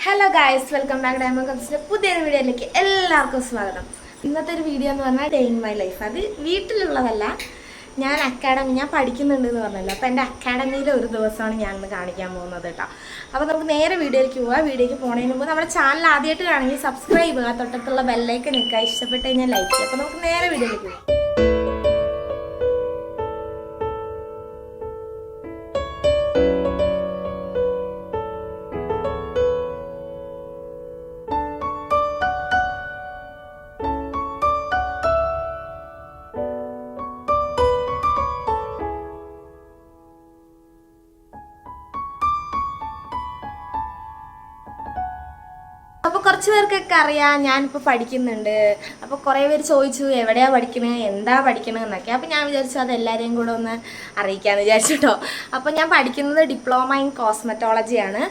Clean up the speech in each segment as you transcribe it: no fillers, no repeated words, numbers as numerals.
Hello guys, welcome back diamond കംസിന്റെ പുതിയൊരു വീഡിയോയിലേക്ക് എല്ലാവർക്കും സ്വാഗതം. ഇന്നത്തെ ഒരു വീഡിയോ എന്ന് പറഞ്ഞാൽ ഡേ ഇൻ മൈ ലൈഫ്. അത് വീട്ടിലുള്ളതല്ല, ഞാൻ പഠിക്കുന്നുണ്ട് എന്ന് പറഞ്ഞല്ലോ. അപ്പോൾ എൻ്റെ അക്കാഡമിയിലെ ഒരു ദിവസമാണ് ഞാനിന്ന് കാണിക്കാൻ പോകുന്നത് കേട്ടോ. അപ്പോൾ നമുക്ക് നേരെ വീഡിയോയിലേക്ക് പോകാം. വീഡിയോയ്ക്ക് പോകുന്നതിന് മുമ്പ് നമ്മുടെ ചാനൽ ആദ്യമായിട്ട് കാണുമെങ്കിൽ സബ്സ്ക്രൈബ് ചെയ്യുക, തൊട്ടടുത്തുള്ള ബെല്ലൈക്കൺ നിൽക്കുക, ഇഷ്ടപ്പെട്ട് കഴിഞ്ഞാൽ ലൈക്ക് ചെയ്യുക. അപ്പോൾ നമുക്ക് നേരെ വീഡിയോയിലേക്ക് പോകാം. അപ്പോൾ കുറച്ച് പേർക്കൊക്കെ അറിയാം ഞാനിപ്പോൾ പഠിക്കുന്നുണ്ട്. അപ്പോൾ കുറേ പേര് ചോദിച്ചു എവിടെയാണ് പഠിക്കണത്, എന്താ പഠിക്കണത് എന്നൊക്കെ. അപ്പോൾ ഞാൻ വിചാരിച്ചു അത് എല്ലാവരെയും കൂടെ ഒന്ന് അറിയിക്കാമെന്ന് വിചാരിച്ചിട്ടോ. അപ്പോൾ ഞാൻ പഠിക്കുന്നത് ഡിപ്ലോമ ഇൻ കോസ്മെറ്റോളജിയാണ്.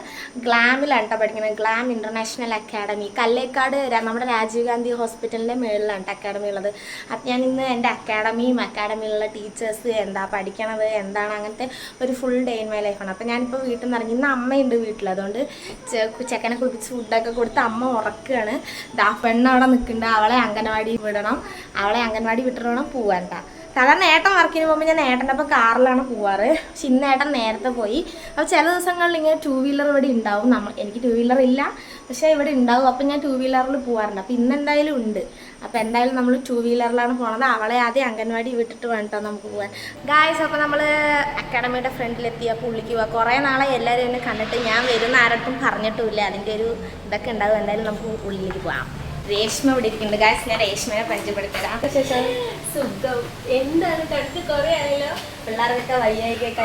ഗ്ലാമിലാണ് കേട്ടോ പഠിക്കുന്നത്. ഗ്ലാം ഇൻ്റർനാഷണൽ അക്കാഡമി, കല്ലേക്കാട് നമ്മുടെ രാജീവ് ഗാന്ധി ഹോസ്പിറ്റലിൻ്റെ മുകളിലാണ് അക്കാഡമി ഉള്ളത്. അപ്പം ഞാൻ ഇന്ന് എൻ്റെ അക്കാഡമിയിലുള്ള ടീച്ചേഴ്സ് എന്താ പഠിക്കണത്, എന്താണ്, അങ്ങനത്തെ ഒരു ഫുൾ ഡേ ഇൻ മൈ ലൈഫാണ്. അപ്പോൾ ഞാനിപ്പോൾ വീട്ടിൽ നിന്ന് ഇറങ്ങി. ഇന്ന് അമ്മയുണ്ട് വീട്ടിൽ, അതുകൊണ്ട് ചെക്കനെ കുളിപ്പിച്ച് ഫുഡൊക്കെ കൊടുത്ത് അമ്മ ഉറക്കുകയാണ്. പെണ്ണ് അവിടെ നിൽക്കുന്നുണ്ട്. അവളെ അംഗനവാടി വിട്ടിട്ട് വേണം പോവാൻ കേട്ടോ. സാധാരണ ഏട്ടൻ വർക്കിന് പോകുമ്പോൾ ഞാൻ ഏട്ടൻ്റെ ഒപ്പം കാറിലാണ് പോവാറ്. പക്ഷെ ഇന്ന് ഏട്ടൻ നേരത്തെ പോയി. അപ്പോൾ ചില ദിവസങ്ങളിൽ ഇങ്ങനെ 2 വീലർ ഇവിടെ ഉണ്ടാവും. എനിക്ക് 2 വീലർ ഇല്ല, പക്ഷേ ഇവിടെ ഉണ്ടാവും. അപ്പം ഞാൻ 2 വീലറിൽ പോകാറുണ്ട്. അപ്പോൾ ഇന്ന് എന്തായാലും ഉണ്ട്. അപ്പോൾ എന്തായാലും നമ്മൾ 2 വീലറിലാണ് പോണത്. അവളെ ആദ്യം അംഗൻവാടി വിട്ടിട്ട് വേണ്ടിട്ടോ നമുക്ക് പോകാൻ. ഗായ്സ്, അപ്പോൾ നമ്മൾ അക്കാഡമിയുടെ ഫ്രണ്ടിലെത്തി. അപ്പോൾ ഉള്ളിലേക്ക് പോവാം. കുറേ നാളെ എല്ലാവരും എന്നെ കണ്ടിട്ട് ഞാൻ വരുന്ന ആരട്ടും പറഞ്ഞിട്ടുമില്ല. അതിൻ്റെ ഒരു ഇതൊക്കെ ഉണ്ടാവും. എന്തായാലും നമുക്ക് ഉള്ളിലേക്ക് പോകാം. രേഷ്മ ഇവിടെ ഇരിക്കുന്നുണ്ട്. ഗായ്സ്, ഞാൻ രേഷ്മയെ പരിചയപ്പെടുത്തരാം. സുഖം എന്താണ് കണ്ടിട്ട് കുറേ ആയല്ലോ. പിള്ളേർക്കൊക്കെ വയ്യായിക്കൊക്കെ.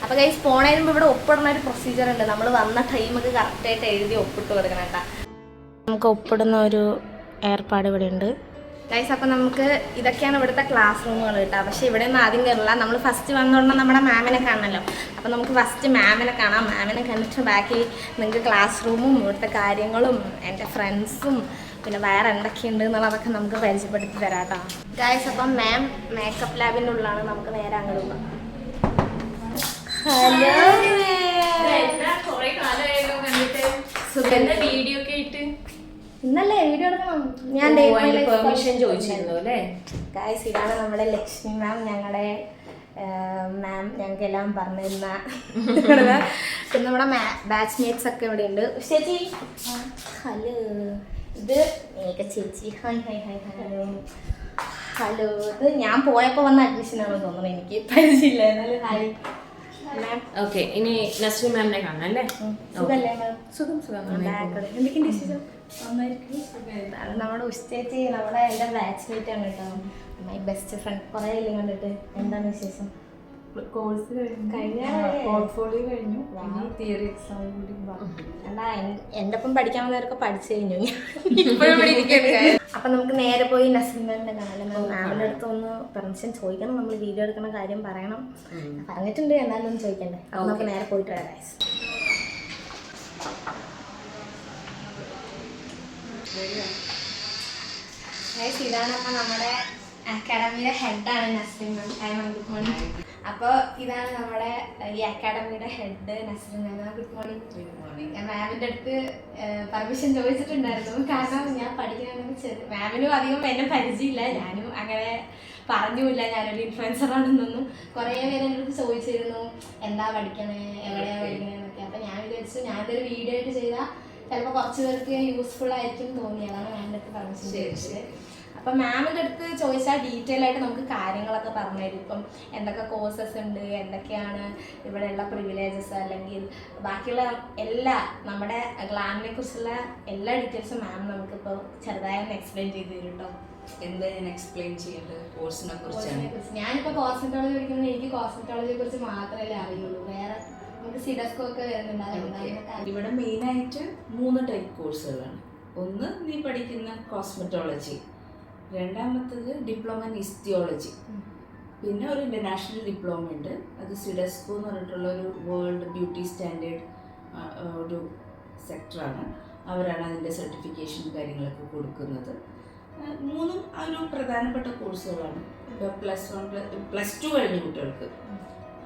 അപ്പോൾ ഗൈസ്, പോണതിന് മുമ്പ് ഇവിടെ ഒപ്പിടുന്ന ഒരു പ്രൊസീജിയർ ഉണ്ട്. നമ്മൾ വന്ന ടൈമൊക്കെ കറക്റ്റായിട്ട് എഴുതി ഒപ്പിട്ട് കൊടുക്കണം കേട്ടോ. നമുക്ക് ഒപ്പിടുന്ന ഒരു ഏർപ്പാട് ഇവിടെ ഉണ്ട് ഗൈസ്. അപ്പോൾ നമുക്ക് ഇതൊക്കെയാണ് ഇവിടുത്തെ ക്ലാസ് റൂമുകൾ കേട്ടോ. പക്ഷേ ഇവിടെ ഒന്നും ആദ്യം കയറില്ല. നമ്മൾ ഫസ്റ്റ് വന്നുകൊണ്ട് നമ്മുടെ മാമിനെ കാണണമല്ലോ. അപ്പോൾ നമുക്ക് ഫസ്റ്റ് മാമിനെ കാണാം. മാമിനെ കണ്ടിട്ട് ബാക്കി നിങ്ങൾക്ക് ക്ലാസ് റൂമും ഇവിടുത്തെ കാര്യങ്ങളും എൻ്റെ ഫ്രണ്ട്സും പിന്നെ വേറെ എന്തൊക്കെയുണ്ട് എന്നുള്ളതൊക്കെ നമുക്ക് പരിചയപ്പെടുത്തി തരാം കേട്ടോ ഗൈസ്. അപ്പം മാം മേക്കപ്പ് ലാബിൻ്റെ ഉള്ളിലാണ്. നമുക്ക് നേരെ അങ്ങോട്ട് പോകാം. ഹലോ, വീഡിയോ ഒക്കെ ഇട്ട് ഇന്നല്ലേ വീഡിയോ എടുക്കണം. ഞാൻ പെർമിഷൻ ചോദിച്ചിരുന്നു അല്ലേ ഗായ്സ്. ഇതാണ് നമ്മുടെ ലക്ഷ്മി മാം, ഞങ്ങളുടെ മാം. ഞങ്ങൾക്കെല്ലാം പറഞ്ഞു തരുന്ന പിന്നെ നമ്മുടെ ബാച്ച് മേറ്റ്സ് ഒക്കെ ഇവിടെ ഉണ്ട്. ചേച്ചി ഹലോ, ഇത് മേഘ ചേച്ചി. Hi hi hi hello hello. ഇത് ഞാൻ പോയപ്പോൾ വന്ന അഡ്മിഷനാണെന്ന് തോന്നുന്നു, എനിക്ക് പരിചയമില്ല. എന്നാലും ഹായ് മാം. ഓക്കെ, ഇനി നസ്രി മാമിനെ കാണാം അല്ലേ? സുഖല്ലേ മാം? സുഖം സുഖം. എന്തൊക്കെയുണ്ട് വിശേഷം? നമ്മുടെ ഉച്ചേച്ചി എൻ്റെ ബാച്ച് മേറ്റ് ആണ് കേട്ടോ. My best friend. കുറേ ഇല്ലേ കണ്ടിട്ട്. എന്താണ് വിശേഷം? കോഴ്സ് പോർട്ട്ഫോളിയോ കഴിഞ്ഞു, തിയറി എക്സാം കൂടി. അല്ല, എൻ്റെ ഒപ്പം പഠിക്കാൻ വന്നവരൊക്കെ പഠിച്ചു കഴിഞ്ഞു. ഇപ്പോഴും ഇവിടെ ഇരിക്കുകയാണ്. അപ്പം നമുക്ക് നേരെ പോയി നസ്രിമാൻ്റെ കാണാം. മാമിൻ്റെ അടുത്ത് ഒന്ന് പെർമിഷൻ ചോദിക്കണം. നമ്മൾ വീഡിയോ എടുക്കുന്ന കാര്യം പറയണം. പറഞ്ഞിട്ടുണ്ട്, എന്നാലും ഒന്ന് ചോദിക്കണ്ടേ. അപ്പം നമുക്ക് നേരെ പോയിട്ട് വരാം ഗൈസ്. ഇതാണ് അപ്പം നമ്മുടെ അക്കാഡമിയുടെ ഹെഡാണ് നസ്രിൻ മാം. Good morning. അപ്പോൾ ഇതാണ് നമ്മുടെ ഈ അക്കാഡമിയുടെ head Nasrin ma'am. Good morning. ഞാൻ മാമിൻ്റെ അടുത്ത് പെർമിഷൻ ചോദിച്ചിട്ടുണ്ടായിരുന്നു. കാരണം ഞാൻ പഠിക്കണമെന്ന് മാമിനും അധികം എന്നെ പരിചയമില്ല. ഞാനും അങ്ങനെ പറഞ്ഞുമില്ല ഞാനൊരു ഇൻഫ്ലുവൻസറാണെന്നൊന്നും. കുറേ പേര് എൻ്റെ അടുത്ത് ചോദിച്ചിരുന്നു എന്താ പഠിക്കണേ, എവിടെയാണ് പഠിക്കണേന്നൊക്കെ. അപ്പോൾ ഞാൻ വിചാരിച്ചു ഞാനൊരു വീഡിയോ ആയിട്ട് ചെയ്താൽ ചിലപ്പോൾ കുറച്ച് പേർക്ക് യൂസ്ഫുൾ ആയിരിക്കും തോന്നി. അതാണ് മാമിൻ്റെ അടുത്ത് പെർമിഷൻ ചോദിച്ചത്. അപ്പം മാമിൻ്റെ അടുത്ത് ചോദിച്ചാൽ ഡീറ്റെയിൽ ആയിട്ട് നമുക്ക് കാര്യങ്ങളൊക്കെ പറഞ്ഞു തരും. ഇപ്പം എന്തൊക്കെ കോഴ്സസ് ഉണ്ട്, എന്തൊക്കെയാണ് ഇവിടെയുള്ള പ്രിവിലേജസ്, അല്ലെങ്കിൽ ബാക്കിയുള്ള എല്ലാ നമ്മുടെ ഗ്ലാമിനെ കുറിച്ചുള്ള എല്ലാ ഡീറ്റെയിൽസും മാം നമുക്കിപ്പോൾ ചെറുതായൊന്ന് എക്സ്പ്ലെയിൻ ചെയ്ത് തരും കേട്ടോ. എന്താ ഞാൻ എക്സ്പ്ലെയിൻ ചെയ്യേണ്ടത് കോഴ്സിനെ കുറിച്ചാണ്? ഞാനിപ്പോൾ കോസ്മെറ്റോളജി പഠിക്കുന്നത്. എനിക്ക് കോസ്മെറ്റോളജിയെ കുറിച്ച് മാത്രമേ അറിയുള്ളൂ. വേറെ നമുക്ക് സിഡസ്കോ ഒക്കെ വരുന്നുണ്ടാകും. ഇവിടെ മെയിനായിട്ട് 3 ടൈപ്പ് കോഴ്സുകളാണ്. ഒന്ന് നീ പഠിക്കുന്ന കോസ്മെറ്റോളജി, രണ്ടാമത്തത് ഡിപ്ലോമ ഇൻ ഹിസ്റ്റിയോളജി, പിന്നെ ഒരു ഇൻ്റർനാഷണൽ ഡിപ്ലോമ ഉണ്ട്. അത് സിഡസ്കോ എന്ന് പറഞ്ഞിട്ടുള്ള ഒരു വേൾഡ് ബ്യൂട്ടി സ്റ്റാൻഡേർഡ് ഒരു സെക്ടറാണ്. അവരാണ് അതിൻ്റെ സർട്ടിഫിക്കേഷൻ കാര്യങ്ങളൊക്കെ കൊടുക്കുന്നത്. 3 ഒരു പ്രധാനപ്പെട്ട കോഴ്സുകളാണ്. ഇപ്പോൾ +1 +2 കഴിഞ്ഞ കുട്ടികൾക്ക്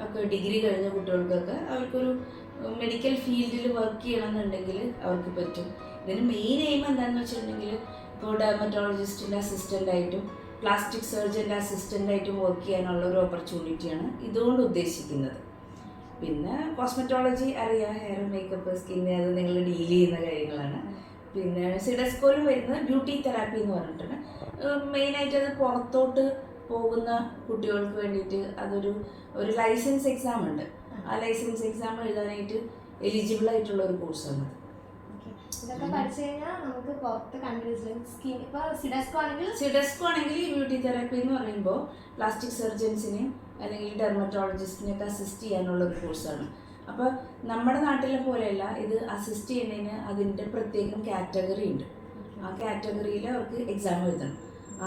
ഒക്കെ, ഡിഗ്രി കഴിഞ്ഞ കുട്ടികൾക്കൊക്കെ അവർക്കൊരു മെഡിക്കൽ ഫീൽഡിൽ വർക്ക് ചെയ്യണമെന്നുണ്ടെങ്കിൽ അവർക്ക് പറ്റും. ഇതിന് മെയിൻ എയിം എന്താണെന്ന് വെച്ചിട്ടുണ്ടെങ്കിൽ ഇപ്പോൾ ഡെർമറ്റോളജിസ്റ്റിൻ്റെ അസിസ്റ്റൻ്റായിട്ടും പ്ലാസ്റ്റിക് സർജൻ്റെ അസിസ്റ്റൻ്റായിട്ടും വർക്ക് ചെയ്യാനുള്ള ഒരു ഓപ്പർച്യൂണിറ്റിയാണ് ഇതുകൊണ്ട് ഉദ്ദേശിക്കുന്നത്. പിന്നെ കോസ്മെറ്റോളജി അറിയാം, ഹെയർ മേക്കപ്പ് സ്കിന്ന് അത് നിങ്ങൾ ഡീൽ ചെയ്യുന്ന കാര്യങ്ങളാണ്. പിന്നെ സിഡസ്കോയിൽ വരുന്നത് ബ്യൂട്ടി തെറാപ്പി എന്ന് പറഞ്ഞിട്ടുണ്ട്. മെയിനായിട്ട് അത് പുറത്തോട്ട് പോകുന്ന കുട്ടികൾക്ക് വേണ്ടിയിട്ട് ഒരു ലൈസൻസ് എക്സാം ഉണ്ട്. ആ ലൈസൻസ് എക്സാം എഴുതാനായിട്ട് എലിജിബിൾ ആയിട്ടുള്ള ഒരു കോഴ്സാണ്. ഇതൊക്കെ പഠിച്ചു കഴിഞ്ഞാൽ നമുക്ക് പുറത്ത് കൺട്രീസിലും സ്കിൻ ഇപ്പോൾ സിഡസ്കോ ആണെങ്കിൽ ബ്യൂട്ടി തെറാപ്പി എന്ന് പറയുമ്പോൾ പ്ലാസ്റ്റിക് സർജൻസിനെയും അല്ലെങ്കിൽ ഡെർമറ്റോളജിസ്റ്റിനെയൊക്കെ അസിസ്റ്റ് ചെയ്യാനുള്ള ഒരു കോഴ്സാണ്. അപ്പോൾ നമ്മുടെ നാട്ടിലെ പോലെയല്ല, ഇത് അസിസ്റ്റ് ചെയ്യുന്നതിന് അതിൻ്റെ പ്രത്യേകം കാറ്റഗറി ഉണ്ട്. ആ കാറ്റഗറിയിൽ അവർക്ക് എക്സാം എഴുതണം.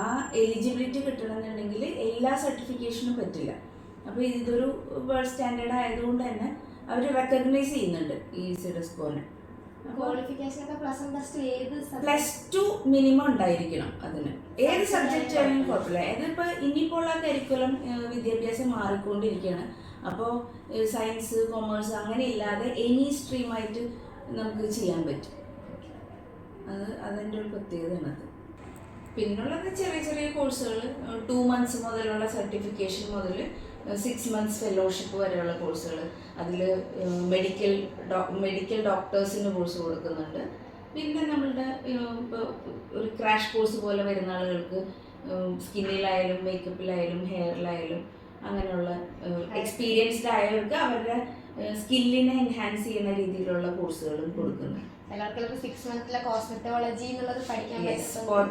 ആ എലിജിബിലിറ്റി കിട്ടണമെന്നുണ്ടെങ്കിൽ എല്ലാ സർട്ടിഫിക്കേഷനും പറ്റില്ല. അപ്പോൾ ഇതൊരു വേൾഡ് സ്റ്റാൻഡേർഡ് ആയതുകൊണ്ട് തന്നെ അവർ റെക്കഗ്നൈസ് ചെയ്യുന്നുണ്ട് ഈ സിഡസ്കോനെ. +2 മിനിമം ഉണ്ടായിരിക്കണം അതിന്. ഏത് സബ്ജക്റ്റ് ആയാലും കുഴപ്പമില്ല. ഇതിപ്പോൾ ഇനിയിപ്പോൾ ഉള്ള കരിക്കുലം വിദ്യാഭ്യാസം മാറിക്കൊണ്ടിരിക്കുകയാണ്. അപ്പോൾ സയൻസ്, കൊമേഴ്സ് അങ്ങനെ ഇല്ലാതെ എനി സ്ട്രീമായിട്ട് നമുക്ക് ചെയ്യാൻ പറ്റും. അതിൻ്റെ ഒരു പ്രത്യേകതയാണ് അത്. പിന്നുള്ളത് ചെറിയ ചെറിയ കോഴ്സുകൾ 2 months മുതലുള്ള സർട്ടിഫിക്കേഷൻ മുതൽ 6 months ഫെലോഷിപ്പ് വരെയുള്ള കോഴ്സുകൾ. അതിൽ മെഡിക്കൽ ഡോക്ടേഴ്സിന് കോഴ്സ് കൊടുക്കുന്നുണ്ട്. പിന്നെ നമ്മളുടെ ഇപ്പോൾ ഒരു ക്രാഷ് കോഴ്സ് പോലെ വരുന്ന ആളുകൾക്ക് സ്കിന്നിലായാലും മേക്കപ്പിലായാലും ഹെയറിലായാലും അങ്ങനെയുള്ള എക്സ്പീരിയൻസ്ഡ് ആയവർക്ക് അവരുടെ സ്കില്ലിനെ എൻഹാൻസ് ചെയ്യുന്ന രീതിയിലുള്ള കോഴ്സുകളും കൊടുക്കുന്നുണ്ട്. എല്ലാവർക്കും 6 months കോസ്മെറ്റോളജി എന്നുള്ളത് പഠിക്കാൻ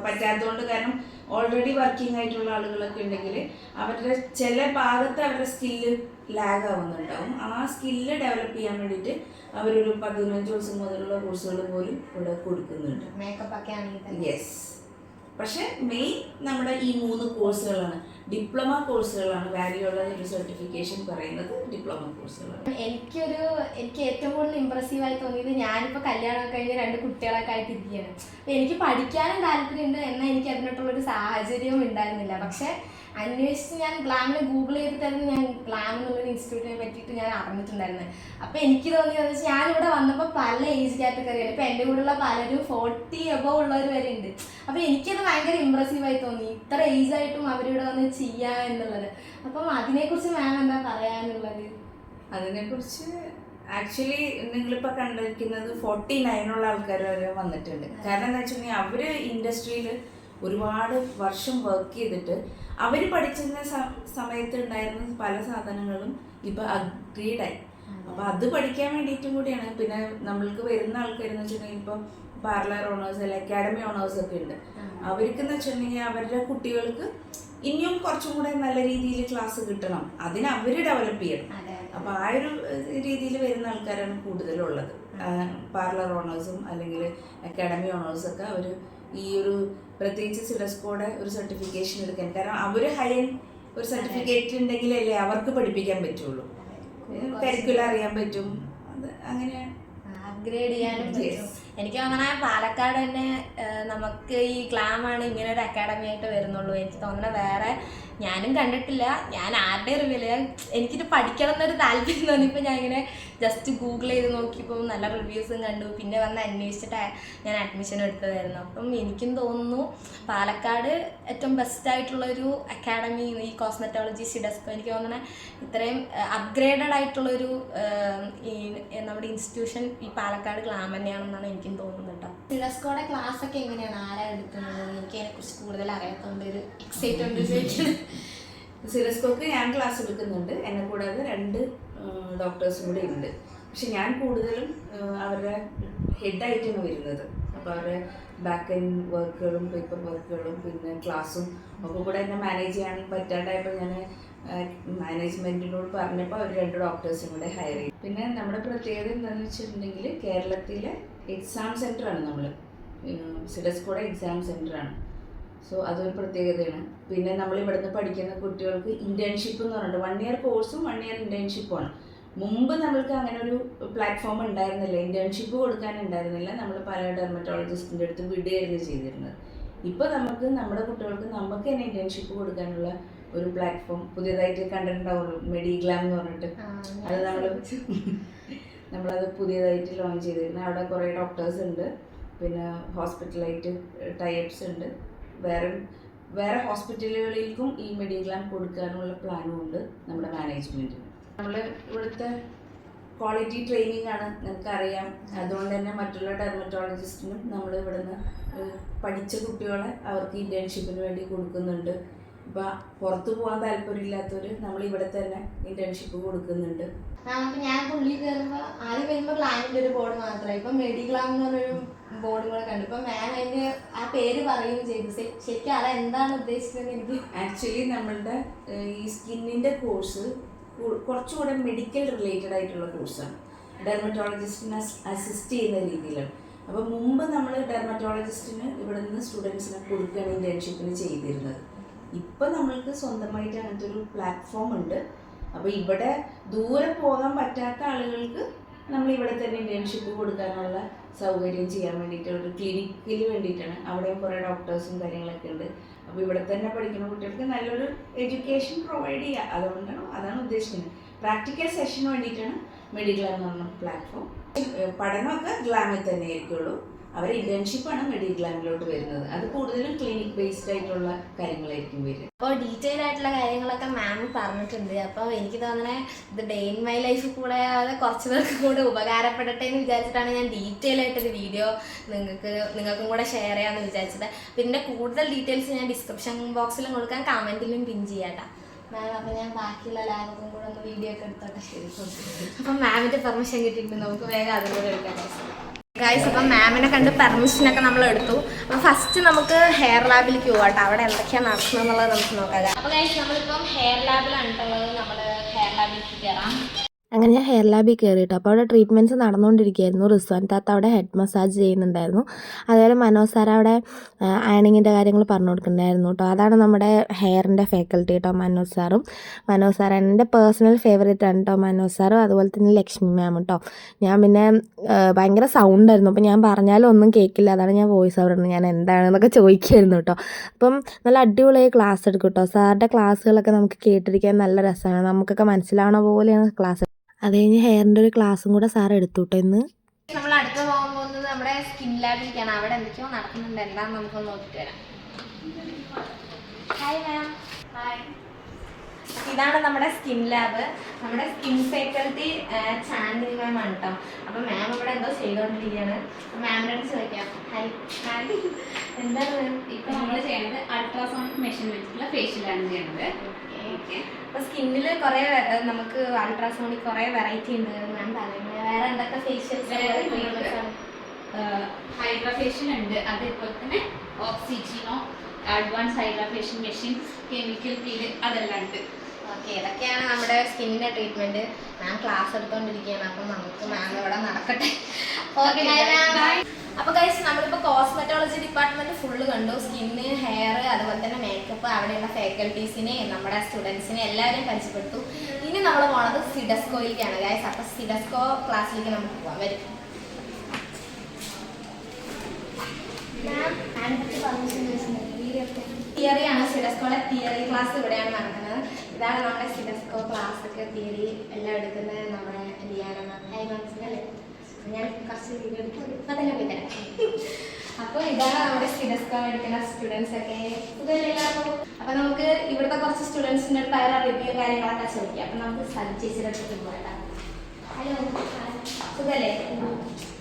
പറ്റാത്തതുകൊണ്ട്, കാരണം ഓൾറെഡി വർക്കിംഗ് ആയിട്ടുള്ള ആളുകളൊക്കെ ഉണ്ടെങ്കിൽ അവരുടെ ചില ഭാഗത്ത് അവരുടെ സ്കില്ല് ലാഗ് ആവുന്നുണ്ടാവും. ആ സ്കില്ല് ഡെവലപ്പ് ചെയ്യാൻ വേണ്ടിയിട്ട് അവരൊരു 15 ദിവസം മുതലുള്ള കോഴ്സുകൾ പോലും ഇവിടെ കൊടുക്കുന്നുണ്ട്. മേക്കപ്പ് ഒക്കെ ആണെങ്കിൽ യെസ്. പക്ഷെ മെയിൻ നമ്മുടെ ഈ 3 കോഴ്സുകളാണ്, ഡിപ്ലോമ കോഴ്സുകളാണ്. വാല്യുള്ള ഒരു സർട്ടിഫിക്കേഷൻ പറയുന്നത് ഡിപ്ലോമ കോഴ്സുകളാണ്. എനിക്ക് ഏറ്റവും കൂടുതൽ ഇമ്പ്രസീവായി തോന്നിയത്, ഞാനിപ്പോൾ കല്യാണം കഴിഞ്ഞ് 2 കുട്ടികളൊക്കെ ആയിട്ട് ഇരിക്കുകയാണ്. അപ്പോൾ എനിക്ക് പഠിക്കാനും താല്പര്യമുണ്ട്, എന്നാൽ എനിക്ക് അതിനായിട്ടുള്ളൊരു സാഹചര്യവും ഉണ്ടായിരുന്നില്ല. പക്ഷേ അന്വേഷിച്ച് ഞാൻ ഗ്ലാമിനെ ഗൂഗിൾ ചെയ്തിട്ടായിരുന്നു ഞാൻ ഗ്ലാം എന്നുള്ളൊരു ഇൻസ്റ്റിറ്റ്യൂട്ടിനെ പറ്റിയിട്ട് ഞാൻ അറിഞ്ഞിട്ടുണ്ടായിരുന്നത്. അപ്പോൾ എനിക്ക് തോന്നിയത് വെച്ചാൽ ഞാനിവിടെ വന്നപ്പോൾ പല ഏജ് കാറ്റഗറിയാണ്. ഇപ്പോൾ എൻ്റെ കൂടെയുള്ള പലരും 40 above ഉള്ളവർ വരെ ഉണ്ട്. അപ്പോൾ എനിക്കത് ഭയങ്കര ഇമ്പ്രസീവായി തോന്നി, ഇത്ര ഏജായിട്ടും അവരിവിടെ വന്ന് ചെയ്യുക എന്നുള്ളത്. അപ്പം അതിനെക്കുറിച്ച് മാം എന്താ പറയാനുള്ളത്? അതിനെക്കുറിച്ച് ആക്ച്വലി നിങ്ങളിപ്പോൾ കണ്ടിരിക്കുന്നത് 49 ഉള്ള ആൾക്കാർ വരെ വന്നിട്ടുണ്ട്. കാരണം എന്താ വെച്ചിട്ടുണ്ടെങ്കിൽ അവർ ഇൻഡസ്ട്രിയിൽ ഒരുപാട് വർഷം വർക്ക് ചെയ്തിട്ട് അവർ പഠിച്ചിരുന്ന സമയത്ത് ഉണ്ടായിരുന്ന പല സാധനങ്ങളും ഇപ്പോൾ അപ്ഗ്രേഡായി. അപ്പോൾ അത് പഠിക്കാൻ വേണ്ടിയിട്ടും കൂടിയാണ്. പിന്നെ നമ്മൾക്ക് വരുന്ന ആൾക്കാരെന്ന് വെച്ചിട്ടുണ്ടെങ്കിൽ ഇപ്പോൾ പാർലർ ഓണേഴ്സ് അല്ലെങ്കിൽ അക്കാഡമി ഓണേഴ്സ് ഒക്കെ ഉണ്ട്. അവർക്കെന്ന് വെച്ചിട്ടുണ്ടെങ്കിൽ അവരുടെ കുട്ടികൾക്ക് ഇനിയും കുറച്ചും കൂടെ നല്ല രീതിയിൽ ക്ലാസ് കിട്ടണം, അതിന് അവർ ഡെവലപ്പ് ചെയ്യണം. അപ്പോൾ ആ ഒരു രീതിയിൽ വരുന്ന ആൾക്കാരാണ് കൂടുതലുള്ളത്. പാർലർ ഓണേഴ്സും അല്ലെങ്കിൽ അക്കാഡമി ഓണേഴ്സൊക്കെ അവർ ഈ ഒരു പ്രത്യേകിച്ച് സിഡസ്കോയുടെ ഒരു സർട്ടിഫിക്കേഷൻ എടുക്കാൻ, കാരണം അവർ ഹൈ എൻഡ് ഒരു സർട്ടിഫിക്കറ്റ് ഉണ്ടെങ്കിലല്ലേ അവർക്ക് പഠിപ്പിക്കാൻ പറ്റുള്ളൂ, കരിക്കുലം അറിയാൻ പറ്റും, അത് അങ്ങനെ അപ്ഗ്രേഡ് ചെയ്യാനും പറ്റും. എനിക്ക് അങ്ങനെ പാലക്കാട് തന്നെ നമുക്ക് ഈ ഗ്ലാമാണ് ഇങ്ങനെ ഒരു അക്കാഡമി ആയിട്ട് വരുന്നുള്ളൂ. എനിക്ക് തോന്നുന്നത് വേറെ ഞാനും കണ്ടിട്ടില്ല. ഞാൻ ആരുടെ റിവ്യൂല് എനിക്കിത് പഠിക്കണം എന്നൊരു താല്പര്യം തോന്നിയപ്പോൾ ഞാൻ ഇങ്ങനെ ജസ്റ്റ് ഗൂഗിൾ ചെയ്ത് നോക്കിയപ്പോൾ നല്ല റിവ്യൂസും കണ്ടു. പിന്നെ വന്ന് അന്വേഷിച്ചിട്ട് ഞാൻ അഡ്മിഷൻ എടുത്തതായിരുന്നു. അപ്പം എനിക്കും തോന്നുന്നു പാലക്കാട് ഏറ്റവും ബെസ്റ്റായിട്ടുള്ളൊരു അക്കാഡമി ഈ കോസ്മെറ്റോളജി സിഡസ്കോ. എനിക്ക് തോന്നുന്നത് ഇത്രയും അപ്ഗ്രേഡഡ് ആയിട്ടുള്ളൊരു ഈ നമ്മുടെ ഇൻസ്റ്റിറ്റ്യൂഷൻ ഈ പാലക്കാട് ഗ്ലാം തന്നെയാണെന്നാണ് എനിക്കും തോന്നുന്നത് കേട്ടോ. സിഡസ്കോയുടെ ക്ലാസ് ഒക്കെ എങ്ങനെയാണ്, ആരാ എടുക്കുന്നത്? എനിക്ക് അതിനെക്കുറിച്ച് കൂടുതൽ അറിയാത്തതുകൊണ്ട് ഒരു എക്സൈറ്റ്മെന്റ് ചോദിക്കുന്നത്. സിഡസ്കോക്ക് ഞാൻ ക്ലാസ് എടുക്കുന്നുണ്ട്, എന്നെ കൂടാതെ 2 ഡോക്ടേഴ്സും കൂടെ ഉണ്ട്. പക്ഷെ ഞാൻ കൂടുതലും അവരുടെ ഹെഡായിട്ടാണ് വരുന്നത്. അപ്പോൾ അവരുടെ ബാക്ക് എൻഡ് വർക്കുകളും പേപ്പർ വർക്കുകളും പിന്നെ ക്ലാസ്സും ഒക്കെ കൂടെ എന്നെ മാനേജ് ചെയ്യാൻ പറ്റാണ്ടായപ്പോൾ ഞാൻ മാനേജ്മെൻറ്റിനോട് പറഞ്ഞപ്പോൾ അവർ 2 ഡോക്ടേഴ്സും കൂടെ ഹയർ ചെയ്യും. പിന്നെ നമ്മുടെ പ്രത്യേകത എന്താണെന്ന് വെച്ചിട്ടുണ്ടെങ്കിൽ കേരളത്തിലെ എക്സാം സെൻ്ററാണ് നമ്മൾ, സിഡസ്കോയുടെ എക്സാം സെൻ്ററാണ്. സോ അതൊരു പ്രത്യേകതയാണ്. പിന്നെ നമ്മൾ ഇവിടുന്ന് പഠിക്കുന്ന കുട്ടികൾക്ക് ഇൻറ്റേൺഷിപ്പ് എന്ന് പറഞ്ഞിട്ട് 1 year കോഴ്സും 1 year ഇൻറ്റേൺഷിപ്പുമാണ്. മുമ്പ് നമ്മൾക്ക് അങ്ങനെ ഒരു പ്ലാറ്റ്ഫോം ഉണ്ടായിരുന്നില്ല, ഇൻറ്റേൺഷിപ്പ് കൊടുക്കാനുണ്ടായിരുന്നില്ല. നമ്മൾ പല ഡെർമറ്റോളജിസ്റ്റിൻ്റെ അടുത്ത് വിടുകയായിരുന്നു ചെയ്തിരുന്നത്. ഇപ്പോൾ നമുക്ക് നമ്മുടെ കുട്ടികൾക്ക് നമുക്ക് തന്നെ ഇൻറ്റേൺഷിപ്പ് കൊടുക്കാനുള്ള ഒരു പ്ലാറ്റ്ഫോം പുതിയതായിട്ട് കണ്ടിട്ടുണ്ടാവുള്ളൂ, മെഡിഗ്ലാം എന്ന് പറഞ്ഞിട്ട്. അത് നമ്മൾ നമ്മളത് പുതിയതായിട്ട് ലോഞ്ച് ചെയ്തിരുന്നത്. അവിടെ കുറേ ഡോക്ടേഴ്സ് ഉണ്ട്, പിന്നെ ഹോസ്പിറ്റലായിട്ട് ടൈപ്സ് ഉണ്ട്. വേറെ ഹോസ്പിറ്റലുകളിലേക്കും ഈ മെഡിഗ്ലാം കൊടുക്കാനുള്ള പ്ലാനും ഉണ്ട് നമ്മുടെ മാനേജ്മെൻറ്റിന്. നമ്മൾ ഇവിടുത്തെ ക്വാളിറ്റി ട്രെയിനിങ് ആണ്, നിങ്ങൾക്കറിയാം. അതുകൊണ്ട് തന്നെ മറ്റുള്ള ഡെർമറ്റോളജിസ്റ്റിനും നമ്മൾ ഇവിടുന്ന് പഠിച്ച കുട്ടികളെ അവർക്ക് ഇൻറ്റേൺഷിപ്പിന് വേണ്ടി കൊടുക്കുന്നുണ്ട്. ഇപ്പം പുറത്തു പോകാൻ താല്പര്യമില്ലാത്തവർ നമ്മൾ ഇവിടെ തന്നെ ഇൻറ്റേൺഷിപ്പ് കൊടുക്കുന്നുണ്ട്. അപ്പം ഞാൻ പുള്ളി കയറുമ്പോൾ ആദ്യം വരുമ്പോൾ പ്ലാനിൻ്റെ ഒരു ബോർഡ് മാത്രമേ, ഇപ്പം മെഡിഗ്ലാം എന്ന് പറഞ്ഞൊരു ബോർഡും കൂടെ കണ്ടു. ഇപ്പം മാം അതിന് ആ പേര് പറയുകയും ചെയ്തു. ശരിക്കും അതെന്താണ് ഉദ്ദേശിക്കുന്നത് എനിക്ക്? ആക്ച്വലി നമ്മളുടെ ഈ സ്കിന്നിൻ്റെ കോഴ്സ് കുറച്ചുകൂടെ മെഡിക്കൽ റിലേറ്റഡ് ആയിട്ടുള്ള കോഴ്സാണ്. ഡെർമറ്റോളജിസ്റ്റിനെ അസിസ്റ്റ് ചെയ്യുന്ന രീതിയിലാണ്. അപ്പോൾ മുമ്പ് നമ്മൾ ഡെർമറ്റോളജിസ്റ്റിന് ഇവിടെ നിന്ന് സ്റ്റുഡൻസിനെ കൊടുക്കുകയാണ് ഇൻറ്റേൺഷിപ്പിന് ചെയ്തിരുന്നത്. ഇപ്പം നമ്മൾക്ക് സ്വന്തമായിട്ട് അങ്ങനത്തെ ഒരു പ്ലാറ്റ്ഫോം ഉണ്ട്. അപ്പോൾ ഇവിടെ ദൂരെ പോകാൻ പറ്റാത്ത ആളുകൾക്ക് നമ്മൾ ഇവിടെ തന്നെ ഇൻറ്റേൺഷിപ്പ് കൊടുക്കാനുള്ള സൗകര്യം ചെയ്യാൻ വേണ്ടിയിട്ട് ഒരു ക്ലിനിക്കിന് വേണ്ടിയിട്ടാണ്. അവിടെയും കുറേ ഡോക്ടേഴ്സും കാര്യങ്ങളൊക്കെ ഉണ്ട്. അപ്പോൾ ഇവിടെ തന്നെ പഠിക്കുന്ന കുട്ടികൾക്ക് നല്ലൊരു എഡ്യൂക്കേഷൻ പ്രൊവൈഡ് ചെയ്യുക. അതാണ് ഉദ്ദേശിക്കുന്നത്. പ്രാക്ടിക്കൽ സെഷന് വേണ്ടിയിട്ടാണ് മെഡിഗ്ലാം എന്ന് പറഞ്ഞ പ്ലാറ്റ്ഫോം. പഠനമൊക്കെ ഗ്ലാമിൽ തന്നെ ആയിരിക്കുള്ളൂ. അവർ ഇൻറ്റേൺഷിപ്പാണ് മെഡിഗ്ലാമിലോട്ട് വരുന്നത്. അത് കൂടുതലും ക്ലിനിക് ബേസ്ഡ് ആയിട്ടുള്ള കാര്യങ്ങളായിരിക്കും വരിക. അപ്പോൾ ഡീറ്റെയിൽ ആയിട്ടുള്ള കാര്യങ്ങളൊക്കെ മാം പറഞ്ഞിട്ടുണ്ട്. അപ്പോൾ എനിക്ക് തോന്നണേ ഇത് ഡേ ഇൻ മൈ ലൈഫ് കൂടാതെ കുറച്ച് പേർക്ക് കൂടെ ഉപകാരപ്പെടട്ടെ എന്ന് വിചാരിച്ചിട്ടാണ് ഞാൻ ഡീറ്റെയിൽ ആയിട്ടൊരു വീഡിയോ നിങ്ങൾക്കും കൂടെ ഷെയർ ചെയ്യാമെന്ന് വിചാരിച്ചത്. പിന്നെ കൂടുതൽ ഡീറ്റെയിൽസ് ഞാൻ ഡിസ്ക്രിപ്ഷൻ ബോക്സിലും കൊടുക്കാൻ, കമൻറ്റിലും പിൻ ചെയ്യാട്ടാ മാം. അപ്പം ഞാൻ ബാക്കിയുള്ള ലാബും കൂടെ ഒന്ന് വീഡിയോ ഒക്കെ എടുത്തോട്ടെ. ശരി, അപ്പം മാമിൻ്റെ പെർമിഷൻ കിട്ടിയിട്ടുണ്ട്. നമുക്ക് വേഗം അതും കൂടെ എടുക്കാം ഗൈസ്. അപ്പം മാമിനെ കണ്ട് പെർമിഷനൊക്കെ നമ്മൾ എടുത്തു. അപ്പം ഫസ്റ്റ് നമുക്ക് ഹെയർ ലാബിലേക്ക് പോകാം. അവിടെ എന്തൊക്കെയാണ് നടക്കുന്നത് എന്നുള്ളത് നമുക്ക് നോക്കാം. അപ്പോൾ ഗൈസ് നമ്മളിപ്പം ഹെയർ ലാബിലാണ് ഉള്ളത്. നമ്മൾ ഹെയർ ലാബിലേക്ക് കയറാം. അങ്ങനെ ഞാൻ ഹെയർ ലാബിൽ കയറിയിട്ട് അപ്പോൾ അവിടെ ട്രീറ്റ്മെൻറ്റ്സ് നടന്നുകൊണ്ടിരിക്കുകയായിരുന്നു. റിസ്വാൻ താത്ത അവിടെ ഹെഡ് മസാജ് ചെയ്യുന്നുണ്ടായിരുന്നു. അതുപോലെ മനോജ് സാർ അവിടെ അയണിങ്ങിൻ്റെ കാര്യങ്ങൾ പറഞ്ഞു കൊടുക്കുന്നുണ്ടായിരുന്നു കേട്ടോ. അതാണ് നമ്മുടെ ഹെയറിൻ്റെ ഫാക്കൽറ്റി കേട്ടോ, മനോജ് സാർ എൻ്റെ പേഴ്സണൽ ഫേവറേറ്റ് ആണ് കേട്ടോ മനോജ് സാറും. അതുപോലെ തന്നെ ലക്ഷ്മി മാം കേട്ടോ. ഞാൻ പിന്നെ ഭയങ്കര സൗണ്ടായിരുന്നു, അപ്പോൾ ഞാൻ പറഞ്ഞാലും ഒന്നും കേൾക്കില്ല. അതാണ് ഞാൻ വോയിസ് ഓവർ ഞാൻ എന്താണെന്നൊക്കെ ചോദിക്കുമായിരുന്നു കേട്ടോ. അപ്പം നല്ല അടിപൊളിയായി ക്ലാസ് എടുക്കും കേട്ടോ. സാറിൻ്റെ ക്ലാസ്സുകളൊക്കെ നമുക്ക് കേട്ടിരിക്കാൻ നല്ല രസമാണ്. നമുക്കൊക്കെ മനസ്സിലാവണ പോലെയാണ് ക്ലാസ്. അത് കഴിഞ്ഞ് ഹെയറിൻ്റെ ഒരു ക്ലാസ്സും കൂടെ സാർ എടുത്തു കേട്ടോ ഇന്ന്. നമ്മൾ അടുത്ത് പോകാൻ പോകുന്നത് നമ്മുടെ സ്കിൻ ലാബിലേക്കാണ്. അവിടെ എന്തൊക്കെയോ നടക്കുന്നുണ്ട്, എന്താണെന്ന് നമുക്കൊന്ന് നോക്കിയിട്ട് വരാം. Hi ma'am. ഹായ്. ഇതാണ് നമ്മുടെ സ്കിൻ ലാബ്. നമ്മുടെ സ്കിൻ ഫാക്കൽറ്റി ചാൻഡിൽ മാം ആണ് കേട്ടോ. അപ്പം മാം ഇവിടെ എന്തോ ചെയ്തുകൊണ്ടിരിക്കുകയാണ്. മാമിൻ്റെ അടുത്ത് ചോദിക്കാം. ഹായ് ഹായ്, എന്താണ് മാം ഇപ്പം നമ്മൾ ചെയ്യുന്നത് അൾട്രാസൗണ്ട് മെഷീൻ വെച്ചിട്ടുള്ള ഫേഷ്യലാണ് ചെയ്യുന്നത്. അപ്പോൾ സ്കിന്നിൽ കുറേ നമുക്ക് അൾട്രാസൗണ്ടിൽ കുറേ വെറൈറ്റി ഉണ്ട് മാം പറയുന്നത്. വേറെ എന്തൊക്കെ ഫേഷ്യൽസ്? ഹൈഡ്രാ ഫേഷ്യൽ ഉണ്ട്, അതേപോലെ തന്നെ ഓക്സിജിനോ, advance hydra facial machine, chemical peel, അതെല്ലാം ഉണ്ട്. ഓക്കെ, ഇതൊക്കെയാണ് നമ്മുടെ സ്കിന്നിൻ്റെ ട്രീറ്റ്മെൻറ്റ്. മാം ക്ലാസ് എടുത്തുകൊണ്ടിരിക്കുകയാണ്. അപ്പം നമുക്ക് മാം ഇവിടെ നടക്കട്ടെ. Okay ma'am. അപ്പോൾ ഗൈസ് നമ്മളിപ്പോൾ കോസ്മെറ്റോളജി ഡിപ്പാർട്ട്മെൻറ്റ് ഫുള്ള് കണ്ടു. സ്കിന്ന്, ഹെയർ, അതുപോലെ തന്നെ മേക്കപ്പ്, അവിടെയുള്ള ഫാക്കൽറ്റീസിനെ, നമ്മുടെ സ്റ്റുഡൻസിനെ എല്ലാവരെയും പരിചയപ്പെടുത്തു. ഇനി നമ്മൾ പോണത് സിഡസ്കോയിലേക്കാണ് ഗൈസ്. അപ്പോൾ സിഡസ്കോ ക്ലാസ്സിലേക്ക് നമുക്ക് പോകാം. വരും തിയറിയാണ്. സിഡസ്കോയുടെ തിയറി ക്ലാസ് ഇവിടെയാണ് നടക്കുന്നത്. ഇതാണ് നമ്മുടെ സിഡസ്കോ ക്ലാസ് ഒക്കെ തിയറി എല്ലാം എടുക്കുന്നത് നമ്മുടെ ലിയാന മാം. ഹൈ മാംസിനല്ലേ, ഞാൻ കുറച്ച് വീഡിയോ എടുക്കും, ഇപ്പം തന്നെ പോയി തരാം. അപ്പോൾ ഇതാണ് നമ്മുടെ സിഡസ്കോ എടുക്കുന്ന സ്റ്റുഡൻസ് ഒക്കെ. അപ്പോൾ നമുക്ക് ഇവിടുത്തെ കുറച്ച് സ്റ്റുഡൻസിൻ്റെ അടുത്ത് അവരുടെ റിവ്യൂ കാര്യങ്ങളൊക്കെ ചോദിക്കാം. അപ്പം നമുക്ക് ചേച്ചിയുടെ അടുത്ത് പോകട്ടെ. ഹലോ, സുഖല്ലേ?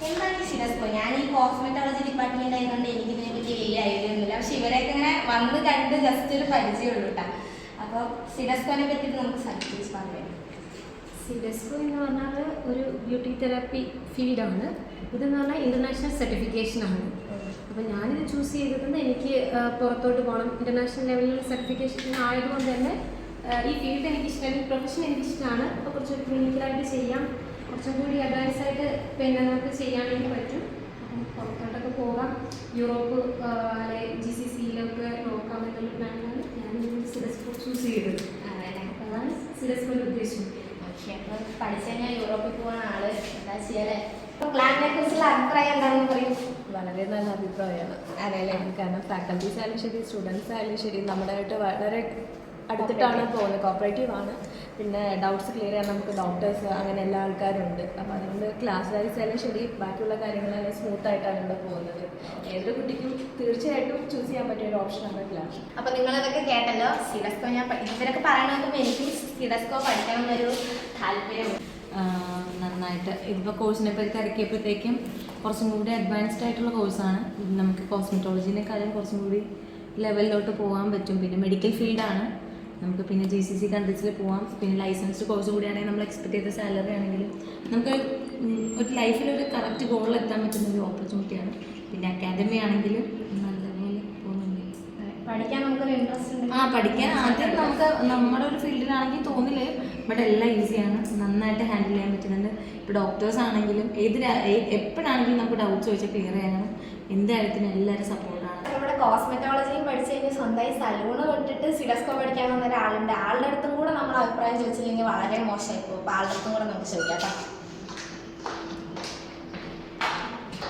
എന്താണ് ഈ സിഡസ്കോ? ഞാൻ ഈ കോസ്മെറ്റോളജി ഡിപ്പാർട്ട്മെന്റ് ആയതുകൊണ്ട് എനിക്കിതിനെ പറ്റി വലിയ ഐഡിയ ഒന്നുമില്ല. പക്ഷെ ഇവരെയൊക്കെ ഇങ്ങനെ വന്ന് കണ്ട് ജസ്റ്റ് ഒരു പരിചയമുള്ളൂ കേട്ടോ. അപ്പോൾ സിഡസ്കോനെ പറ്റിയിട്ട് നമുക്ക് ചേച്ചി പറഞ്ഞു. സിഡസ്കോ എന്ന് പറഞ്ഞാൽ ഒരു ബ്യൂട്ടി തെറാപ്പി ഫീൽഡാണ്. ഇതെന്ന് പറഞ്ഞാൽ ഇൻ്റർനാഷണൽ സർട്ടിഫിക്കേഷനാണ്. അപ്പോൾ ഞാനിത് ചൂസ് ചെയ്തത് എനിക്ക് പുറത്തോട്ട് പോകണം, ഇൻ്റർനാഷണൽ ലെവലിലുള്ള സർട്ടിഫിക്കേഷൻ ആയതുകൊണ്ട് തന്നെ ഈ ഫീൽഡ് എനിക്കിഷ്ടമാണ്, ഈ പ്രൊഫഷൻ എനിക്കിഷ്ടമാണ്. അപ്പോൾ കുറച്ച് ക്ലിനിക്കലായിട്ട് ചെയ്യാം, കുറച്ചും കൂടി അഡ്വാൻസ് ആയിട്ട് പിന്നെ നമുക്ക് ചെയ്യാനായിട്ട് പറ്റും. അപ്പം പുറത്തോട്ടൊക്കെ പോകാം, യൂറോപ്പ് അല്ലെ GCCയിലൊക്കെ നോക്കാം എന്നുള്ള പ്ലാനാണ് ഞാൻ സിഡസ്കോ ചൂസ് ചെയ്തത്. അതാണ് സിഡസ്കോയുടെ ഉദ്ദേശം. അപ്പോൾ പഠിച്ചു കഴിഞ്ഞാൽ യൂറോപ്പിൽ പോകുന്ന ആള് എന്താ ചെയ്യാല്ലേ? അപ്പോൾ പ്ലാനിനെ കുറിച്ചുള്ള അഭിപ്രായം എന്താണെന്ന് പറയും. വളരെ നല്ല അഭിപ്രായമാണ്. അതെ അല്ലേ? കാരണം ഫാക്കൽറ്റീസ് ആയാലും ശരി, സ്റ്റുഡൻസ് ആയാലും ശരി, നമ്മുടെയായിട്ട് വളരെ അടുത്തിട്ടാണ് പോകുന്നത്, കോപ്പറേറ്റീവ് ആണ്. പിന്നെ ഡൗട്ട്സ് ക്ലിയർ ചെയ്യാൻ നമുക്ക് ഡോക്ടേഴ്സ് അങ്ങനെ എല്ലാ ആൾക്കാരുണ്ട്. അപ്പോൾ അതുകൊണ്ട് ക്ലാസ് വൈസ് എല്ലാം ശരി, ബാക്കിയുള്ള കാര്യങ്ങളെല്ലാം സ്മൂത്തായിട്ടാണ് ഇവിടെ പോകുന്നത്. ഏതൊരു കുട്ടിക്കും തീർച്ചയായിട്ടും ചൂസ് ചെയ്യാൻ പറ്റിയ ഒരു ഓപ്ഷനാണ് ക്ലാസ്. അപ്പോൾ നിങ്ങളിതൊക്കെ കേട്ടല്ലോ. സിഡസ്കോ ഞാൻ ഇവരൊക്കെ പറയണമെങ്കിൽ എനിക്ക് സിഡസ്കോ പഠിക്കണം എന്നൊരു താല്പര്യമുണ്ട്. നന്നായിട്ട് ഇതിപ്പോൾ കോഴ്സിനെ പറ്റി ഇറക്കിയപ്പോഴത്തേക്കും കുറച്ചും കൂടി അഡ്വാൻസ്ഡ് ആയിട്ടുള്ള കോഴ്സാണ്. നമുക്ക് കോസ്മെറ്റോളജിനെക്കാളും കുറച്ചും കൂടി ലെവലിലോട്ട് പോകാൻ പറ്റും. പിന്നെ മെഡിക്കൽ ഫീൽഡാണ്, നമുക്ക് പിന്നെ GCC കൺട്രീസിൽ പോകാം. പിന്നെ ലൈസൻസ്ഡ് കോഴ്സ് കൂടിയാണെങ്കിൽ നമ്മൾ എക്സ്പെക്ട് ചെയ്ത സാലറി ആണെങ്കിലും നമുക്ക് ഒരു ലൈഫിലൊരു കറക്റ്റ് ഗോളിൽ എത്താൻ പറ്റുന്ന ഒരു ഓപ്പർച്യൂണിറ്റിയാണ്. പിന്നെ അക്കാദമി ആണെങ്കിലും നല്ലപോലെ പോകുന്നുണ്ട്. പഠിക്കാൻ നമുക്കൊരു ഇൻട്രസ്റ്റ് ഉണ്ട്. പഠിക്കാൻ ആദ്യം നമുക്ക് നമ്മുടെ ഒരു ഫീൽഡിലാണെങ്കിൽ തോന്നില്ലേ, ബട്ട് എല്ലാം ഈസിയാണ്, നന്നായിട്ട് ഹാൻഡിൽ ചെയ്യാൻ പറ്റുന്നുണ്ട്. ഇപ്പോൾ ഡോക്ടേഴ്സ് ആണെങ്കിലും എപ്പോഴാണെങ്കിലും നമുക്ക് ഡൗട്ട് ചോദിച്ചാൽ ക്ലിയർ ചെയ്യണം. എന്ത് കാര്യത്തിനും എല്ലാവരും സപ്പോർട്ടാണ്. ഇവിടെ കോസ്മെറ്റോളജിയും പഠിച്ചു കഴിഞ്ഞാൽ സ്വന്തമായി സലൂണ് വിട്ടിട്ട് സിഡസ്കോ പഠിക്കാൻ വന്ന ഒരാളുണ്ട്. ആളുടെ അടുത്തും കൂടെ നമ്മൾ അഭിപ്രായം ചോദിച്ചില്ലെങ്കിൽ വളരെ മോശമായി പോകും. അപ്പോൾ ആളുടെ അടുത്തും കൂടെ നമുക്ക് ചോദിക്കാം കേട്ടോ.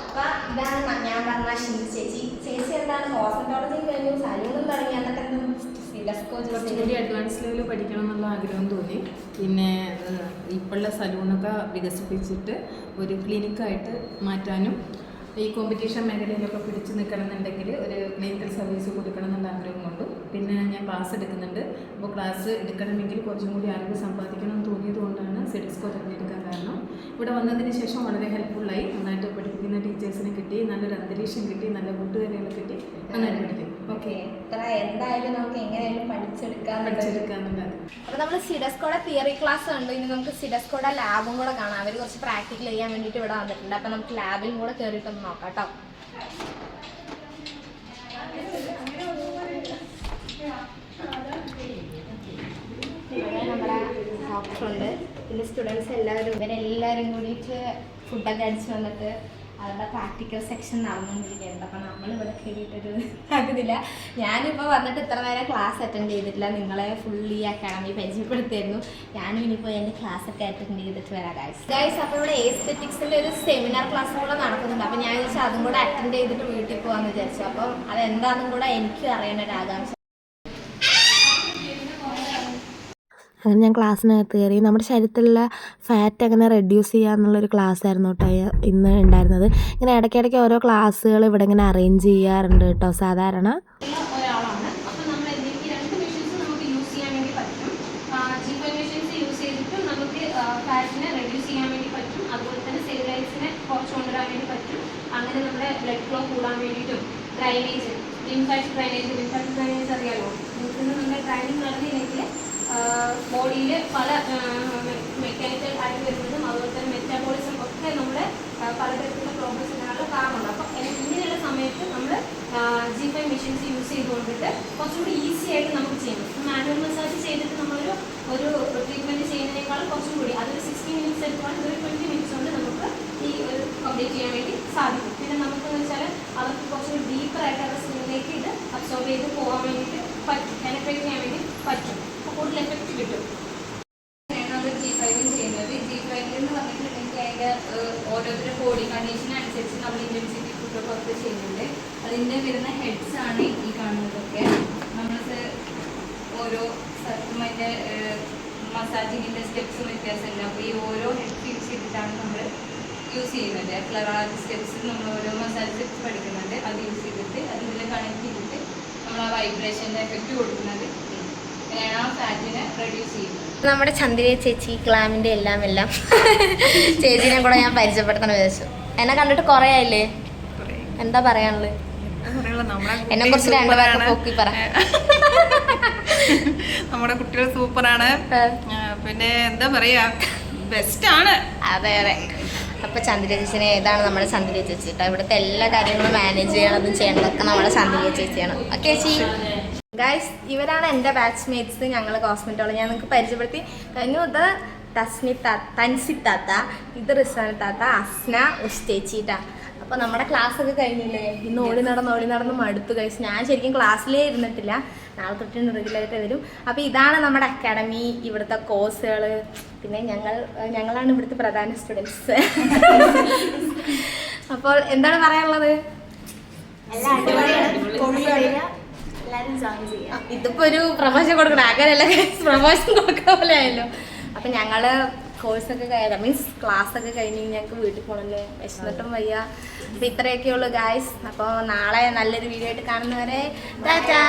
അപ്പം ഇതാണ് ഞാൻ പറഞ്ഞ ഷിന്ദു ചേച്ചി. ചേച്ചി എന്താണ് കോസ്മെറ്റോളജി കഴിഞ്ഞു സലൂണും തുടങ്ങി, എന്നിട്ട് സിഡസ്കോ കുറച്ചുകൂടി അഡ്വാൻസ് ലെവൽ പഠിക്കണം എന്നുള്ള ആഗ്രഹം തോന്നി. പിന്നെ ഇപ്പോഴുള്ള സലൂണൊക്കെ വികസിപ്പിച്ചിട്ട് ഒരു ക്ലിനിക്കായിട്ട് മാറ്റാനും ഈ കോമ്പറ്റീഷൻ മേഖലയിലൊക്കെ പിടിച്ചു നിൽക്കണമെന്നുണ്ടെങ്കിൽ ഒരു ക്ലിനിക്കൽ സർവീസ് കൊടുക്കണം എന്നുള്ള ആഗ്രഹം കൊണ്ടും പിന്നെ ഞാൻ ക്ലാസ് എടുക്കുന്നുണ്ട്. അപ്പോൾ ക്ലാസ് എടുക്കണമെങ്കിൽ കുറച്ചും കൂടി അറിവ് സമ്പാദിക്കണം എന്ന് തോന്നിയത് കൊണ്ടാണ് സിഡസ്കോ തിരഞ്ഞെടുക്കാൻ കാരണം. ഇവിടെ വന്നതിന് ശേഷം വളരെ ഹെൽപ്ഫുള്ളായി, നന്നായിട്ട് പഠിപ്പിക്കുന്ന ടീച്ചേഴ്സിനെ കിട്ടി, നല്ലൊരു അന്തരീക്ഷം കിട്ടി, നല്ല കൂട്ടുകാരികളെ കിട്ടി, നന്നായിട്ട് പഠിക്കും. ഓക്കെ, എന്തായാലും നമുക്ക് എങ്ങനെയായാലും പഠിച്ചെടുക്കാന്നുള്ളത്. അപ്പോൾ നമ്മൾ സിഡസ്കോയുടെ തിയറി ക്ലാസ് ഉണ്ട്. ഇനി നമുക്ക് സിഡസ്കോയുടെ ലാബും കൂടെ കാണാം. അവർ കുറച്ച് പ്രാക്ടിക്കൽ ചെയ്യാൻ വേണ്ടിയിട്ട് ഇവിടെ വന്നിട്ടുണ്ട്. അപ്പോൾ നമുക്ക് ലാബിലും കൂടെ കയറിയിട്ടൊന്ന് നോക്കാം കേട്ടോ. ഇവിടെ നമ്മുടെ ഡോക്ടറുണ്ട്, പിന്നെ സ്റ്റുഡൻസ് എല്ലാവരും ഇവരെല്ലാവരും കൂടിയിട്ട് ഫുഡൊക്കെ അടിച്ച് വന്നിട്ട് അവരുടെ പ്രാക്ടിക്കൽ സെക്ഷൻ നടന്നുകൊണ്ടിരിക്കുകയുണ്ട്. അപ്പം നമ്മളിവിടെ കയറിയിട്ടൊരു ആകുന്നില്ല. ഞാനിപ്പോൾ വന്നിട്ട് ഇത്ര നേരം ക്ലാസ് അറ്റൻഡ് ചെയ്തിട്ടില്ല. നിങ്ങളെ ഫുള്ളി അക്കാഡമി പരിചയപ്പെടുത്തിയിരുന്നു. ഞാനും ഇനിയിപ്പോൾ എൻ്റെ ക്ലാസ്സൊക്കെ അറ്റൻഡ് ചെയ്തിട്ട് വരാം ഗൈസ്. അപ്പോൾ ഇവിടെ എസ്തെറ്റിക്സിൻ്റെ ഒരു സെമിനാർ ക്ലാസ് കൂടെ നടക്കുന്നുണ്ട്. അപ്പോൾ ഞാൻ വിചാരിച്ചു അതും കൂടെ അറ്റൻഡ് ചെയ്തിട്ട് വീട്ടിൽ പോകാമെന്ന് വിചാരിച്ചു. അപ്പം അതെന്താണെന്നും കൂടെ എനിക്ക് അറിയാനൊരു ആകാംക്ഷ. അങ്ങനെ ഞാൻ ക്ലാസ്സിനകത്ത് കയറി. നമ്മുടെ ശരീരത്തിലുള്ള ഫാറ്റ് എങ്ങനെ റെഡ്യൂസ് ചെയ്യുക എന്നുള്ളൊരു ക്ലാസ് ആയിരുന്നു കേട്ടോ ഇന്ന് ഉണ്ടായിരുന്നത്. ഇങ്ങനെ ഇടയ്ക്കിടയ്ക്ക് ഓരോ ക്ലാസ്സുകൾ ഇവിടെ ഇങ്ങനെ അറേഞ്ച് ചെയ്യാറുണ്ട് കേട്ടോ സാധാരണ. ഒരാളാണ്. അപ്പോൾ നമ്മൾ എന്തെങ്കിലും രണ്ട് മെഷീൻസ് നമുക്ക് യൂസ് ചെയ്യാൻ വേണ്ടി പറ്റും. G5 മെഷീൻസ് യൂസ് ചെയ്തിട്ട് നമുക്ക് ഫാറ്റിനെ റെഡ്യൂസ് ചെയ്യാൻ വേണ്ടി പറ്റും. അതുപോലെ തന്നെ സെല്ലുലൈറ്റ്സിനെ കുറച്ച് കൊണ്ടുവരാൻ വേണ്ടി പറ്റും. അങ്ങനെ നമ്മുടെ ബ്ലഡ് ഫ്ലോ കൂടാൻ വേണ്ടിയിട്ടും ഡ്രൈനേജ്, ലിംഫാറ്റിക് ഡ്രൈനേജ് അറിയാലോ. നമ്മുടെ ഡ്രൈനിങ് നടന്നില്ലെങ്കിൽ ബോഡിയിൽ പല മെക്കാനിക്കൽ ആയിട്ട് വരുന്നതും അതുപോലെ തന്നെ മെറ്റാബോളിസം ഒക്കെ നമ്മുടെ പലതരത്തിലുള്ള പ്രോബ്ലംസ് ഉണ്ടാകാനുള്ള കാരണമുണ്ട്. അപ്പോൾ ഇങ്ങനെയുള്ള സമയത്ത് നമ്മൾ G5 മെഷീൻസ് യൂസ് ചെയ്തുകൊണ്ടിട്ട് കുറച്ചും കൂടി ഈസി ആയിട്ട് നമുക്ക് ചെയ്യണം. മാനുവൽ മസാജ് ചെയ്തിട്ട് നമ്മളൊരു ട്രീറ്റ്മെൻറ്റ് ചെയ്യുന്നതിനേക്കാളും കുറച്ചും കൂടി അതൊരു 60 മിനിറ്റ്സ് എടുക്കുവാണെങ്കിൽ ഒരു 20 മിനിറ്റ്സ് കൊണ്ട് നമുക്ക് ഈ ഒരു കംപ്ലീറ്റ് ചെയ്യാൻ വേണ്ടി സാധിക്കും. പിന്നെ നമുക്കെന്ന് വെച്ചാൽ അവർക്ക് കുറച്ചുകൂടി ഡീപ്പറായിട്ട് അവരുടെ സ്കിന്നിലേക്ക് ഇത് അബ്സോർബ് ചെയ്ത് പോകാൻ വേണ്ടിയിട്ട് പറ്റും, പെനട്രേറ്റ് ചെയ്യാൻ വേണ്ടി പറ്റും. കൂടുതൽ എഫക്റ്റ് കിട്ടും. നമ്മൾ G5 ചെയ്യുന്നത്. G5 എന്ന് പറഞ്ഞിട്ടുണ്ടെങ്കിൽ അതിൻ്റെ ഓരോരുത്തരുടെ ബോഡി കണ്ടീഷൻ അനുസരിച്ച് നമ്മൾ ഇൻറ്റൻസിറ്റി ഫുഡൊക്കെ ചെയ്യുന്നുണ്ട്. അതിൻ്റെ വരുന്ന ഹെഡ്സ് ആണ് ഈ കാണുന്നതൊക്കെ. നമ്മൾ ഓരോ സ്ഥലത്തും അതിൻ്റെ മസാജിങ്ങിൻ്റെ സ്റ്റെപ്സും വ്യത്യാസമുണ്ട്. അപ്പോൾ ഈ ഓരോ ഹെഡ് യൂസ് ചെയ്തിട്ടാണ് നമ്മൾ യൂസ് ചെയ്യുന്നത്. ഫ്ലറാജ് സ്റ്റെപ്സ് നമ്മൾ ഓരോ മസാജ് സ്റ്റെപ്സ് പഠിക്കുന്നുണ്ട്. അത് യൂസ് ചെയ്തിട്ട് അത് ഇതിൽ കണക്ട് ചെയ്തിട്ട് നമ്മൾ ആ വൈബ്രേഷൻ്റെ എഫക്റ്റ് കൊടുക്കുന്നത് ഫാറ്റിനെ റെഡ്യൂസ് ചെയ്യുന്നത്. നമ്മുടെ ചന്ദ്രിക ചേച്ചി ക്ലാമിൻ്റെ എല്ലാം ചേച്ചീനെ കൂടെ ഞാൻ പരിചയപ്പെടുത്തണം വിചാരിച്ചു. എന്നെ കണ്ടിട്ട് കുറേ ആയില്ലേ, എന്താ പറയാനുള്ളത്? എന്നെ കുറിച്ച് രണ്ടുപേർക്ക് പൊക്കി പറ. നമ്മുടെ കുട്ടികൾ സൂപ്പറാണ്, പിന്നെ എന്താ പറയാ ബെസ്റ്റാണ്. അതെ അതെ. അപ്പോൾ ചന്ദ്രിക ചേച്ചിനെ ഏതാണ് നമ്മുടെ ചന്ദ്രിക ചേച്ചി കേട്ടോ. ഇവിടുത്തെ എല്ലാ കാര്യങ്ങളും മാനേജ് ചെയ്യണതും ചെയ്യണതൊക്കെ നമ്മുടെ ചന്ദ്രിക ചേച്ചിയാണ്. ഓക്കെ ചേച്ചി. ഗൈസ്, ഇവരാണ് എൻ്റെ ബാച്ച്മേറ്റ്സ്. ഞങ്ങൾ കോസ്മെറ്റോളജി ഞാൻ നിങ്ങൾക്ക് പരിചയപ്പെടുത്തി കഴിഞ്ഞു. ഇത് തൻസിത്താത്ത, ഇത് റിസാന താത്ത, അസ്ന, ഉസ്തേച്ചിട്ടാ. അപ്പോൾ നമ്മുടെ ക്ലാസ്സൊക്കെ കഴിഞ്ഞില്ലേ. ഇന്ന് ഓടി നടന്ന് മടുത്തു ഗൈസ്. ഞാൻ ശരിക്കും ക്ലാസ്സിലേ ഇരുന്നിട്ടില്ല. നാളെ തൊട്ട് റെഗുലറായിട്ട് വരും. അപ്പോൾ ഇതാണ് നമ്മുടെ അക്കാഡമി, ഇവിടുത്തെ കോഴ്സുകൾ. പിന്നെ ഞങ്ങളാണ് ഇവിടുത്തെ പ്രധാന സ്റ്റുഡൻസ്. അപ്പോൾ എന്താണ് പറയാനുള്ളത്? എല്ലാവരും ജോയിൻ ചെയ്യാം. ഇതിപ്പോ ഒരു പ്രൊമോഷൻ കൊടുക്കണം, അങ്ങനെയല്ല പ്രൊമോഷൻ കൊടുക്കാൻ പോലെ ആയല്ലോ. അപ്പൊ ഞങ്ങള് കോഴ്സൊക്കെ മീൻസ് ക്ലാസ് ഒക്കെ കഴിഞ്ഞ് ഞങ്ങൾക്ക് വീട്ടിൽ പോകണല്ലോ, വിശന്നിട്ടും വയ്യ. അപ്പൊ ഇത്രയൊക്കെ ഉള്ളു ഗായ്സ്. അപ്പോൾ നാളെ നല്ലൊരു വീഡിയോ ആയിട്ട് കാണുന്നവരെ ടാറ്റാ.